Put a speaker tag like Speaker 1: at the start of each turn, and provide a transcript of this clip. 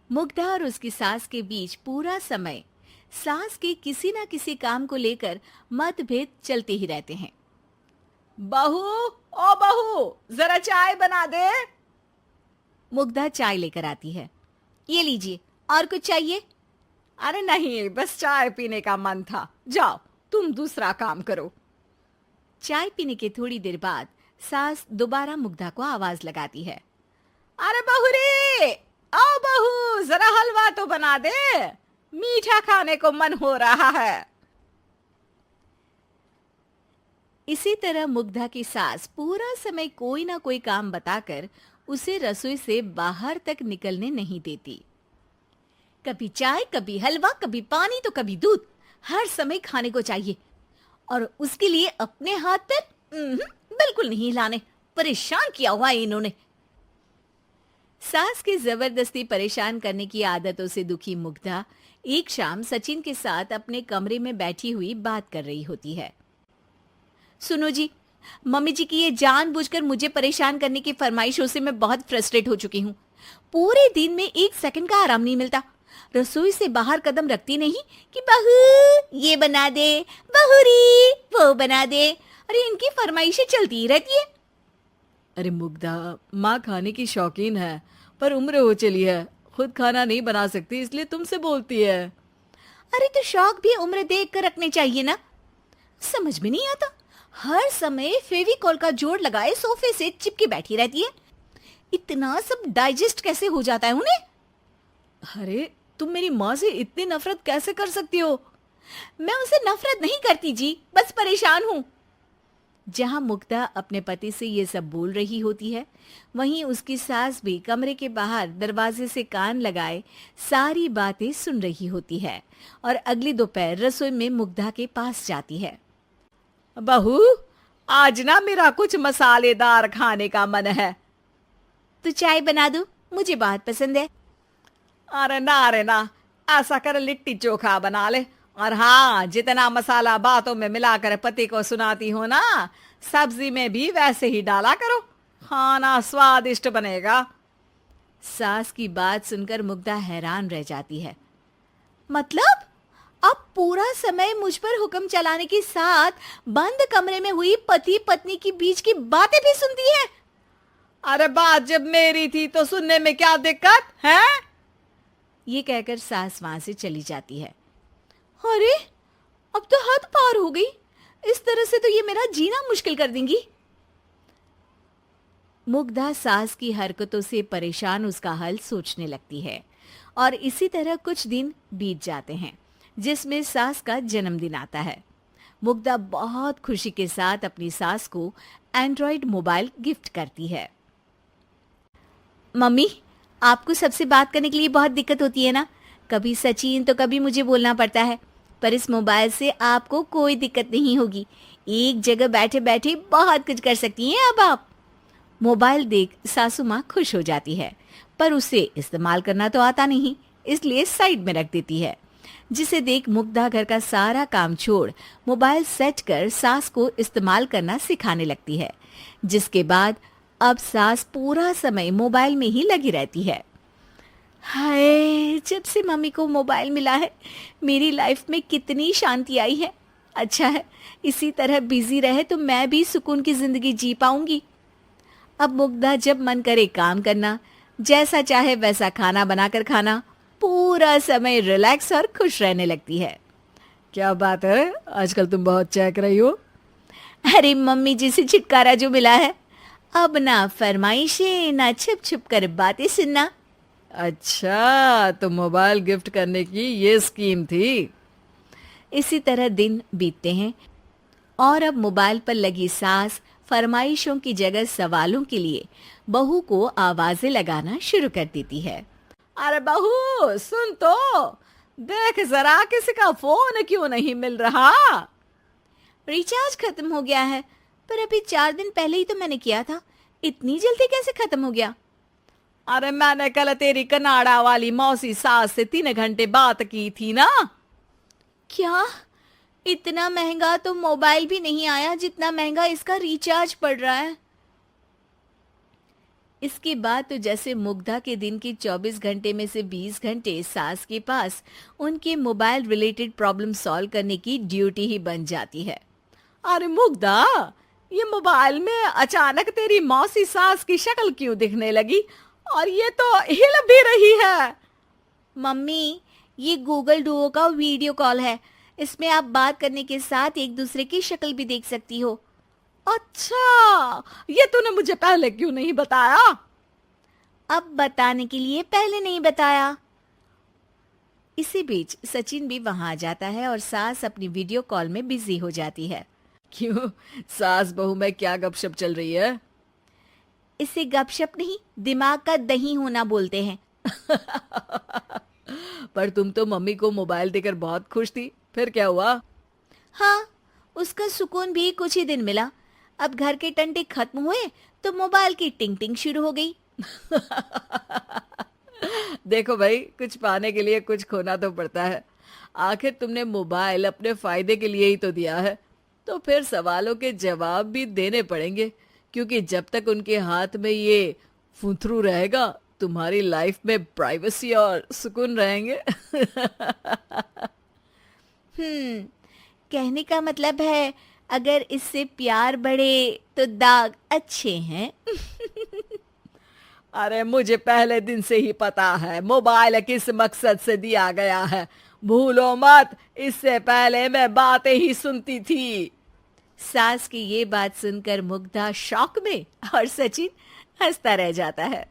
Speaker 1: मुग्धा और उसकी सास के बीच पूरा समय सास के किसी न किसी काम को लेकर मतभेद चलते ही रहते हैं।
Speaker 2: बहू, ओ बहू, जरा चाय बना दे।
Speaker 1: मुग्धा चाय लेकर आती है। ये लीजिए, और कुछ चाहिए?
Speaker 2: अरे नहीं, बस चाय पीने का मन था। जाओ, तुम दूसरा काम करो।
Speaker 1: चाय पीने के थोड़ी देर बाद सास दोबारा मुग्धा को आवाज लगाती है।
Speaker 2: अरे बहू रे, आओ बहू, जरा हलवा तो बना दे, मीठा खाने को मन हो रहा है।
Speaker 1: इसी तरह मुग्धा की सास पूरा समय कोई ना कोई काम बताकर उसे रसोई से बाहर तक निकलने नहीं देती। कभी चाय, कभी हलवा, कभी पानी तो कभी दूध, हर समय खाने को चाहिए और उसके लिए अपने हाथ पैर बिल्कुल नहीं हिलाने। परेशान किया हुआ है इन्होंने। सास की जबरदस्ती परेशान करने की आदतों से दुखी मुग्धा एक शाम सचिन के साथ अपने कमरे में बैठी हुई बात कर रही होती है। सुनो जी, मम्मी जी की ये जानबूझकर मुझे परेशान करने की फरमाइशों से मैं बहुत फ्रस्ट्रेट हो चुकी हूँ। पूरे दिन में एक सेकंड का आराम नहीं मिलता। रसोई से बाहर कदम रखती नहीं कि बहू ये बना दे, बहुरी वो बना दे। अरे इनकी फरमाइशें चलती ही रहती है।
Speaker 2: अरे मुग्धा, माँ खाने की शौकीन है, पर उम्र हो चली है, खुद खाना नहीं बना सकती, इसलिए तुमसे बोलती है।
Speaker 1: अरे तो शौक भी उम्र देख कर रखने चाहिए ना। समझ में नहीं आता, हर समय फेविकॉल का जोड़ लगाए सोफे से चिपकी बैठी रहती है। इतना सब डाइजेस्ट कैसे हो जाता है उन्हें?
Speaker 2: अरे तुम मेरी माँ से इतनी नफरत कैसे कर सकती हो?
Speaker 1: मैं उनसे नफरत नहीं करती जी, बस परेशान हूँ। जहां मुग्धा अपने पति से ये सब बोल रही होती है, वहीं उसकी सास भी कमरे के बाहर दरवाजे से कान लगाए सारी बातें सुन रही होती है और अगली दोपहर रसोई में मुग्धा के पास जाती है।
Speaker 2: बहू, आज ना मेरा कुछ मसालेदार खाने का मन है।
Speaker 1: तो चाय बना दूं? मुझे बहुत पसंद है।
Speaker 2: अरे ना, ऐसा कर लिट्टी चोखा बना ले। और हाँ, जितना मसाला बातों में मिलाकर पति को सुनाती हो ना, सब्जी में भी वैसे ही डाला करो, खाना स्वादिष्ट बनेगा।
Speaker 1: सास की बात सुनकर मुग्धा हैरान रह जाती है। मतलब अब पूरा समय मुझ पर हुक्म चलाने के साथ बंद कमरे में हुई पति पत्नी की बीच की बातें भी सुनती है?
Speaker 2: अरे बात जब मेरी थी तो सुनने में क्या दिक्कत है?
Speaker 1: ये कहकर सास वहां से चली जाती है। अरे अब तो हद पार हो गई। इस तरह से तो ये मेरा जीना मुश्किल कर देंगी। मुग्धा सास की हरकतों से परेशान उसका हल सोचने लगती है और इसी तरह कुछ दिन बीत जाते हैं, जिसमें सास का जन्मदिन आता है। मुग्धा बहुत खुशी के साथ अपनी सास को एंड्रॉयड मोबाइल गिफ्ट करती है। मम्मी, आपको सबसे बात करने के लिए बहुत दिक्कत होती है ना? कभी सचिन तो कभी मुझे बोलना पड़ता है, पर इस मोबाइल से आपको कोई दिक्कत नहीं होगी। एक जगह बैठे बैठे बहुत कुछ कर सकती हैं अब आप। मोबाइल देख सासू माँ खुश हो जाती है, पर उसे इस्तेमाल करना तो आता नहीं, इसलिए साइड में रख देती है। जिसे देख मुग्धा घर का सारा काम छोड़ मोबाइल सेट कर सास को इस्तेमाल करना सिखाने लगती है, जिसके बाद अब सास पूरा समय मोबाइल में ही लगी रहती है। हाय, जब से मम्मी को मोबाइल मिला है मेरी लाइफ में कितनी शांति आई है। अच्छा है, इसी तरह बिजी रहे तो मैं भी सुकून की जिंदगी जी पाऊंगी। अब मुग्धा जब मन करे काम करना, जैसा चाहे वैसा खाना बनाकर खाना, पूरा समय रिलैक्स और खुश रहने लगती है।
Speaker 2: क्या बात है, आजकल तुम बहुत चहक रही हो।
Speaker 1: अरे मम्मी जी से छुटकारा जो मिला है, अब ना फरमाइशें ना छुप छुप कर बातें सुनना।
Speaker 2: अच्छा, तो मोबाइल गिफ्ट करने की ये स्कीम थी।
Speaker 1: इसी तरह दिन बीतते हैं और अब मोबाइल पर लगी सास फरमाइशों की जगह सवालों के लिए बहू को आवाजें लगाना शुरू कर देती है।
Speaker 2: अरे बहू सुन तो, देख जरा किसी का फोन क्यों नहीं मिल रहा?
Speaker 1: रिचार्ज खत्म हो गया है, पर अभी 4 दिन पहले ही तो मैंने किया था। इतनी जल्दी कैसे खत्म हो गया?
Speaker 2: अरे मैंने कल तेरी कनाडा वाली मौसी सास से 3 घंटे बात की थी ना।
Speaker 1: क्या? इतना महंगा तो मोबाइल भी नहीं आया जितना महंगा इसका रिचार्ज पड़ रहा है। इसके बाद तो जैसे मुग्धा के दिन के 24 घंटे में से 20 घंटे सास के पास उनके मोबाइल रिलेटेड प्रॉब्लम सॉल्व करने की ड्यूटी ही बन जाती है।
Speaker 2: अरे मुग्धा, ये मोबाइल में अचानक तेरी मौसी सास की शक्ल क्यों दिखने लगी? और ये तो हिल भी रही है।
Speaker 1: मम्मी, ये गूगल डुओ का वीडियो कॉल है। इसमें आप बात करने के साथ एक दूसरे की शक्ल भी देख सकती हो।
Speaker 2: अच्छा, ये तूने मुझे पहले क्यों नहीं बताया?
Speaker 1: अब बताने के लिए पहले नहीं बताया। इसी बीच सचिन भी वहां आ जाता है और सास अपनी वीडियो कॉल में बिजी हो जाती है।
Speaker 2: क्यों, सास बहू में क्या गपशप चल रही है?
Speaker 1: इसे गपशप नहीं, दिमाग का दही होना बोलते हैं।
Speaker 2: पर तुम तो मम्मी को मोबाइल देकर बहुत खुश थी, फिर क्या हुआ?
Speaker 1: हाँ, उसका सुकून भी कुछ ही दिन मिला। अब घर के टंटे खत्म हुए तो मोबाइल की टिंग टिंग शुरू हो गई।
Speaker 2: देखो भाई, कुछ पाने के लिए कुछ खोना तो पड़ता है। आखिर तुमने मोबाइल अपने फायदे के लिए ही तो दिया है, तो फिर सवालों के जवाब भी देने पड़ेंगे, क्योंकि जब तक उनके हाथ में ये फुंथरू रहेगा, तुम्हारी लाइफ में प्राइवेसी और सुकून रहेंगे।
Speaker 1: कहने का मतलब है अगर इससे प्यार बढ़े तो दाग अच्छे हैं।
Speaker 2: अरे मुझे पहले दिन से ही पता है मोबाइल किस मकसद से दिया गया है। भूलो मत, इससे पहले मैं बातें ही सुनती थी।
Speaker 1: सास की ये बात सुनकर मुग्धा शॉक में और सचिन हंसता रह जाता है।